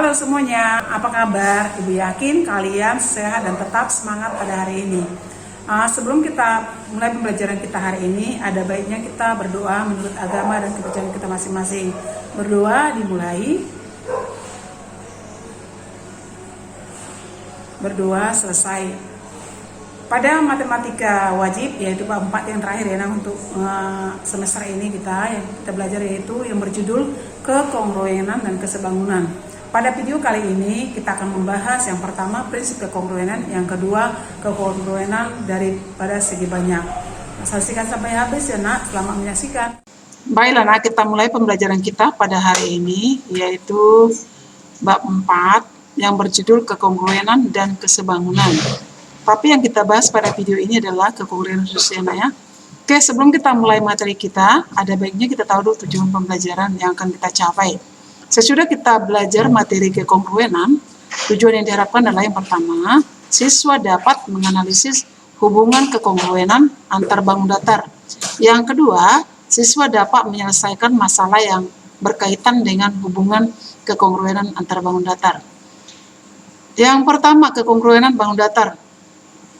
Halo semuanya, apa kabar? Ibu yakin kalian sehat dan tetap semangat pada hari ini. Sebelum kita mulai pembelajaran kita hari ini, ada baiknya kita berdoa menurut agama dan kepercayaan kita masing-masing. Berdoa dimulai, berdoa selesai. Pada matematika wajib, yaitu bab 4 yang terakhir ya, untuk semester ini kita belajar, yaitu yang berjudul kekongruenan dan kesebangunan. Pada video kali ini kita akan membahas yang pertama prinsip kekongruenan, yang kedua kekongruenan daripada segi banyak. Saksikan sampai habis ya nak, selamat menyaksikan. Baiklah nak, kita mulai pembelajaran kita pada hari ini, yaitu bab 4 yang berjudul kekongruenan dan kesebangunan. Tapi yang kita bahas pada video ini adalah kekongruenan khususnya ya. Oke, sebelum kita mulai materi kita, ada baiknya kita tahu dulu tujuan pembelajaran yang akan kita capai. Sesudah kita belajar materi kekongruenan, tujuan yang diharapkan adalah yang pertama, siswa dapat menganalisis hubungan kekongruenan antar bangun datar. Yang kedua, siswa dapat menyelesaikan masalah yang berkaitan dengan hubungan kekongruenan antar bangun datar. Yang pertama, kekongruenan bangun datar.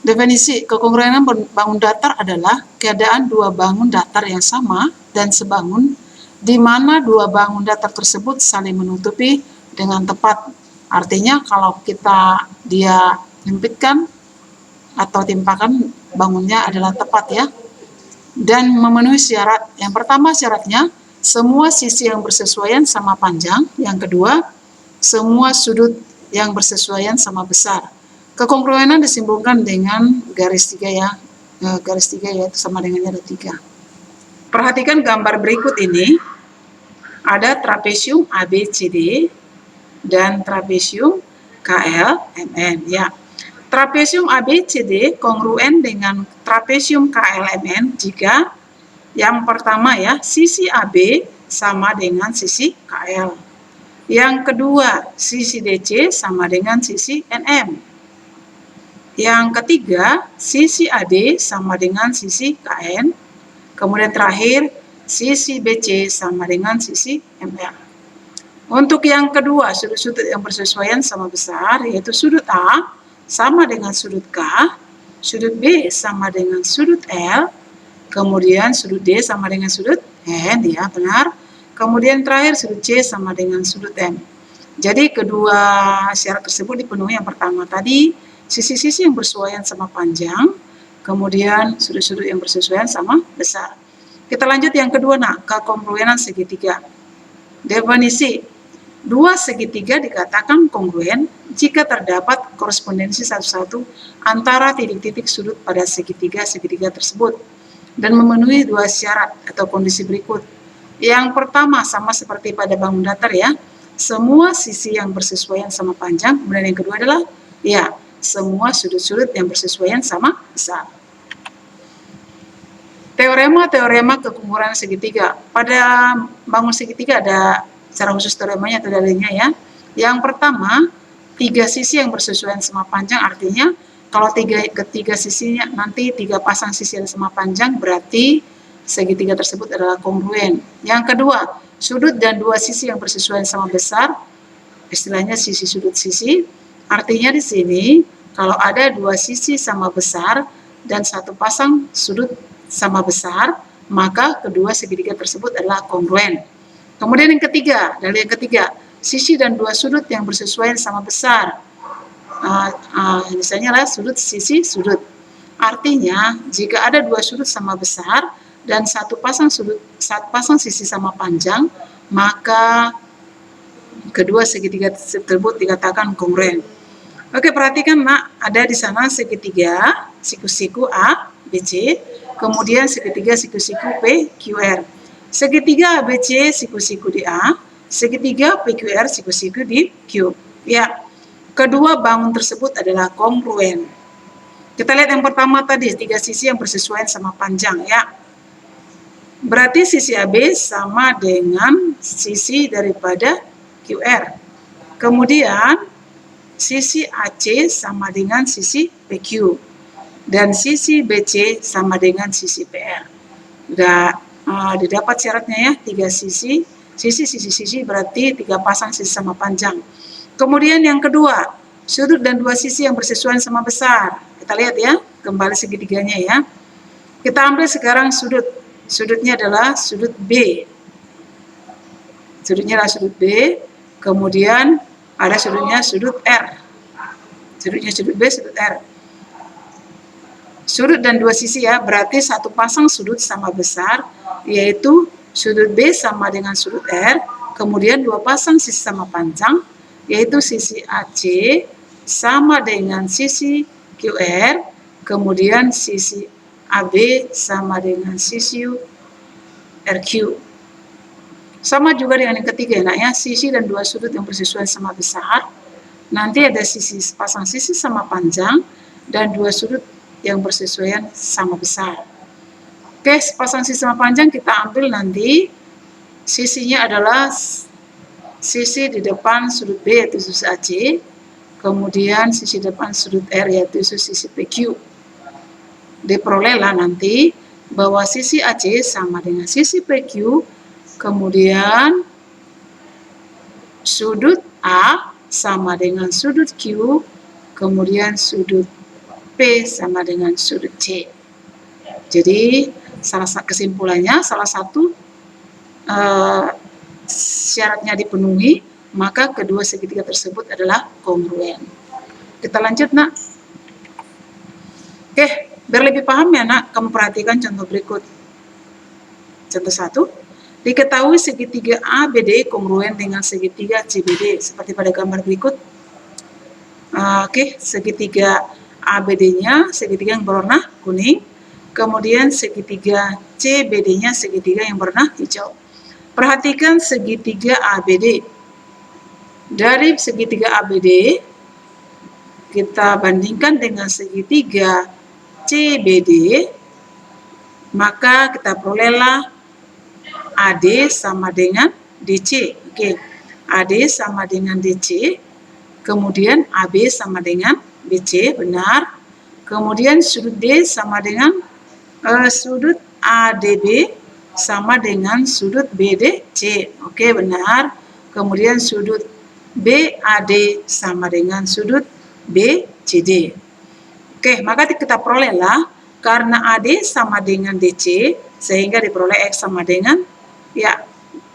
Definisi kekongruenan bangun datar adalah keadaan dua bangun datar yang sama dan sebangun, di mana dua bangun datar tersebut saling menutupi dengan tepat. Artinya kalau dia hempitkan atau timpakan, bangunnya adalah tepat ya. Dan memenuhi syarat. Yang pertama syaratnya, semua sisi yang bersesuaian sama panjang. Yang kedua, semua sudut yang bersesuaian sama besar. Kekongruenan disimpulkan dengan garis 3 ya. Garis 3 yaitu sama dengannya ada 3. Perhatikan gambar berikut ini. Ada trapesium ABCD dan trapesium KLMN ya. Trapesium ABCD kongruen dengan trapesium KLMN jika yang pertama ya, sisi AB sama dengan sisi KL. Yang kedua, sisi DC sama dengan sisi NM. Yang ketiga, sisi AD sama dengan sisi KN. Kemudian terakhir, sisi BC sama dengan sisi ML. Untuk yang kedua, sudut-sudut yang bersesuaian sama besar, yaitu sudut A sama dengan sudut K, sudut B sama dengan sudut L, kemudian sudut D sama dengan sudut N, ya benar. Kemudian terakhir sudut C sama dengan sudut M. Jadi kedua syarat tersebut dipenuhi. Yang pertama tadi, sisi-sisi yang bersesuaian sama panjang, kemudian sudut-sudut yang bersesuaian sama besar. Kita lanjut yang kedua nak, kekongruenan segitiga. Definisi, dua segitiga dikatakan kongruen jika terdapat korespondensi satu-satu antara titik-titik sudut pada segitiga tersebut dan memenuhi dua syarat atau kondisi berikut. Yang pertama sama seperti pada bangun datar ya, semua sisi yang bersesuaian sama panjang. Kemudian yang kedua adalah ya, semua sudut-sudut yang bersesuaian sama besar. Teorema kekongruenan segitiga. Pada bangun segitiga ada secara khusus teoremanya atau dalilnya ya. Yang pertama, tiga sisi yang bersesuaian sama panjang, artinya kalau ketiga sisinya nanti tiga pasang sisi yang sama panjang, berarti segitiga tersebut adalah kongruen. Yang kedua, sudut dan dua sisi yang bersesuaian sama besar, istilahnya sisi sudut sisi. Artinya di sini kalau ada dua sisi sama besar dan satu pasang sudut sama besar, maka kedua segitiga tersebut adalah kongruen. Kemudian yang ketiga, dalil yang ketiga, sisi dan dua sudut yang bersesuaian sama besar. Misalnya lah sudut sisi sudut. Artinya jika ada dua sudut sama besar dan satu pasang sisi sama panjang, maka kedua segitiga tersebut dikatakan kongruen. Oke, perhatikan nak, ada di sana segitiga siku-siku A, BC, kemudian segitiga siku-siku PQR. Segitiga ABC siku-siku di A, segitiga PQR siku-siku di Q. Ya, kedua bangun tersebut adalah kongruen. Kita lihat yang pertama tadi, tiga sisi yang bersesuaian sama panjang ya. Berarti sisi AB sama dengan sisi daripada QR. Kemudian sisi AC sama dengan sisi PQ. Dan sisi BC sama dengan sisi PR. Udah didapat syaratnya ya, tiga sisi berarti tiga pasang sisi sama panjang. Kemudian yang kedua, sudut dan dua sisi yang bersesuaian sama besar. Kita lihat ya, kembali segitiganya ya. Kita ambil sekarang sudut. Sudutnya adalah sudut B. Sudutnya adalah sudut B. Kemudian ada sudutnya sudut R. Sudutnya sudut B, sudut R. Sudut dan dua sisi ya, berarti satu pasang sudut sama besar, yaitu sudut B sama dengan sudut R. Kemudian dua pasang sisi sama panjang, yaitu sisi AC sama dengan sisi QR, kemudian sisi AB sama dengan sisi RQ. Sama juga dengan yang ketiga ya, sisi dan dua sudut yang bersesuaian sama besar. Nanti ada pasang sisi sama panjang dan dua sudut yang bersesuaian sama besar. Oke, pasang sisi sama panjang kita ambil nanti sisinya adalah sisi di depan sudut B yaitu sisi AC, kemudian sisi depan sudut R yaitu sisi PQ. Diperolehlah nanti bahwa sisi AC sama dengan sisi PQ, kemudian sudut A sama dengan sudut Q, kemudian sudut P sama dengan sudut C. Jadi kesimpulannya salah satu syaratnya dipenuhi, maka kedua segitiga tersebut adalah kongruen. Kita lanjut nak. Oke, biar lebih paham ya nak, kamu perhatikan contoh berikut. Contoh 1, diketahui segitiga ABD kongruen dengan segitiga CBD seperti pada gambar berikut. Oke, segitiga ABD-nya segitiga yang berwarna kuning, kemudian segitiga CBD-nya segitiga yang berwarna hijau. Perhatikan segitiga ABD. Dari segitiga ABD, kita bandingkan dengan segitiga CBD, maka kita perolehlah AD sama dengan DC. Oke, AD sama dengan DC, kemudian AB sama dengan BC, benar. Kemudian sudut D sama dengan sudut ADB sama dengan sudut BDC. Oke, benar. Kemudian sudut BAD sama dengan sudut BCD. Oke, maka kita perolehlah karena AD sama dengan DC sehingga diperoleh X sama dengan 3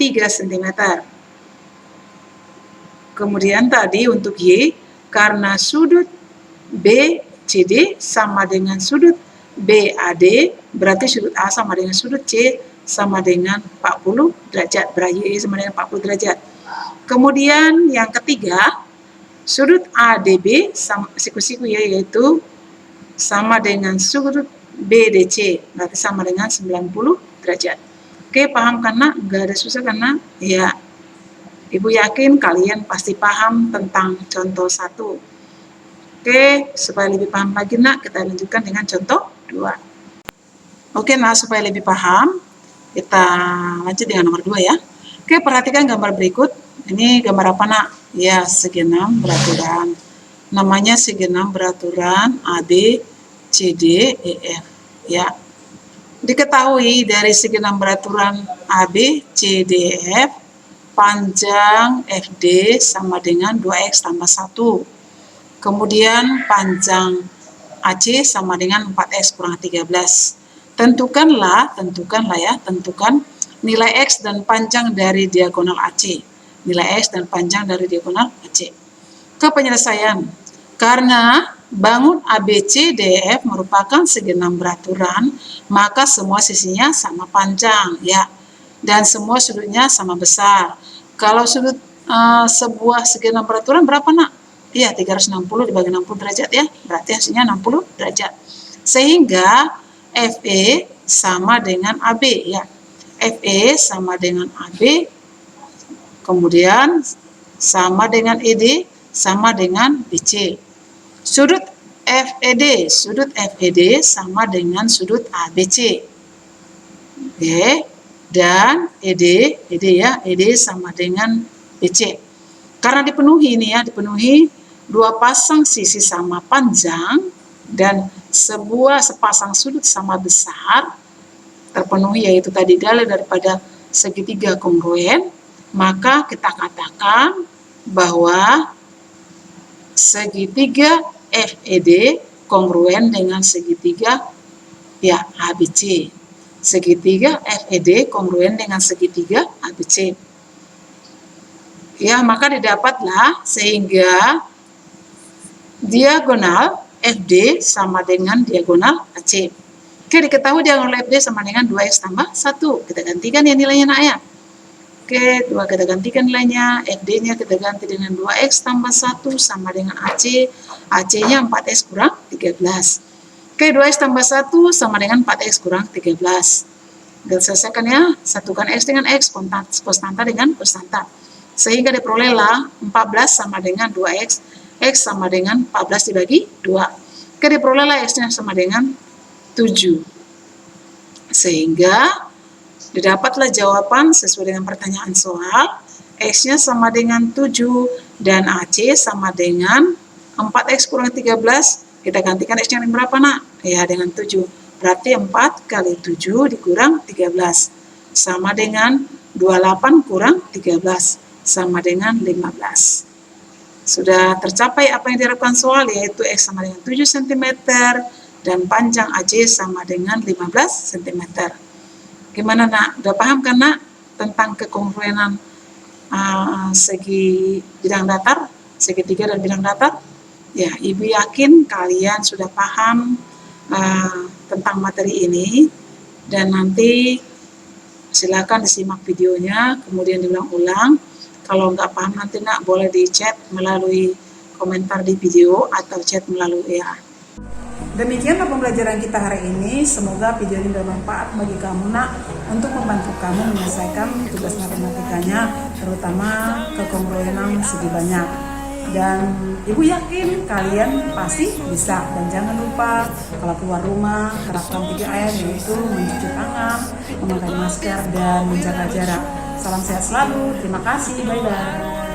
cm. Kemudian tadi untuk Y, karena sudut BCD sama dengan sudut BAD, berarti sudut A sama dengan sudut C sama dengan 40 derajat. Berarti Y sama dengan 40 derajat. Kemudian yang ketiga, sudut ADB siku-siku ya, yaitu sama dengan sudut BDC, berarti sama dengan 90 derajat. Oke, paham kan nak? Nggak ada susah kan nak? Ya, Ibu yakin kalian pasti paham tentang contoh 1. Oke, supaya lebih paham lagi nak, kita lanjutkan dengan contoh 2. Oke, nah supaya lebih paham, kita lanjut dengan nomor 2 ya. Oke, perhatikan gambar berikut. Ini gambar apa nak? Ya, segi 6 beraturan. Namanya segi 6 beraturan AB, CD, EF. Ya. Diketahui dari segi 6 beraturan AB, CD, EF, panjang FD sama dengan 2X tambah 1. Kemudian panjang AC sama dengan 4X kurang 13. Tentukan nilai X dan panjang dari diagonal AC. Nilai X dan panjang dari diagonal AC. Ke penyelesaian. Karena bangun ABCDF merupakan segi 6 beraturan, maka semua sisinya sama panjang ya. Dan semua sudutnya sama besar. Kalau sudut sebuah segi 6 beraturan berapa nak? Iya, 360 dibagi 60 derajat ya. Berarti hasilnya 60 derajat. Sehingga FE sama dengan AB ya. FE sama dengan AB, kemudian sama dengan ED, sama dengan BC. Sudut FED sama dengan sudut ABC. Oke, dan ED sama dengan BC. Karena dipenuhi ini ya, dipenuhi dua pasang sisi sama panjang dan sepasang sudut sama besar, terpenuhi yaitu tadi dalil daripada segitiga kongruen, maka kita katakan bahwa segitiga FED kongruen dengan segitiga ya ABC. Segitiga FED kongruen dengan segitiga ABC. Ya, maka didapatlah sehingga diagonal FD sama dengan diagonal AC. Oke, diketahui diagonal FD sama dengan 2X tambah 1. Kita gantikan ya nilainya nak ya. Oke, 2 kita gantikan nilainya, FD-nya kita ganti dengan 2X tambah 1 sama dengan AC. AC-nya 4X kurang 13. Oke, 2X tambah 1 sama dengan 4X kurang 13. Kita selesaikan ya, satukan X dengan X, konstanta dengan konstanta. Sehingga diperolehlah 14 sama dengan 2X, X sama dengan 14 dibagi 2. Oke, diperolehlah X-nya sama dengan 7. Sehingga didapatlah jawaban sesuai dengan pertanyaan soal, X-nya sama dengan 7 dan AC sama dengan 4X kurang 13. Kita gantikan X-nya dengan berapa nak? Ya, dengan 7. Berarti 4 kali 7 dikurang 13. Sama dengan 28 kurang 13. Sama dengan 15. Sudah tercapai apa yang diharapkan soal, yaitu X sama dengan 7 cm dan panjang AC sama dengan 15 cm. Gimana nak? Udah paham kan nak tentang kekongruenan segi bidang datar, segitiga dan bidang datar? Ya, Ibu yakin kalian sudah paham tentang materi ini, dan nanti silakan disimak videonya, kemudian diulang-ulang. Kalau nggak paham nanti nak boleh di chat melalui komentar di video atau chat melalui WA. Demikianlah pembelajaran kita hari ini. Semoga video ini bermanfaat bagi kamu nak, untuk membantu kamu menyelesaikan tugas matematikanya, terutama kekongruenan segi banyak. Dan Ibu yakin kalian pasti bisa. Dan jangan lupa kalau keluar rumah terapkan 3M, yaitu mencuci tangan, memakai masker, dan menjaga jarak. Salam sehat selalu. Terima kasih. Bye-bye.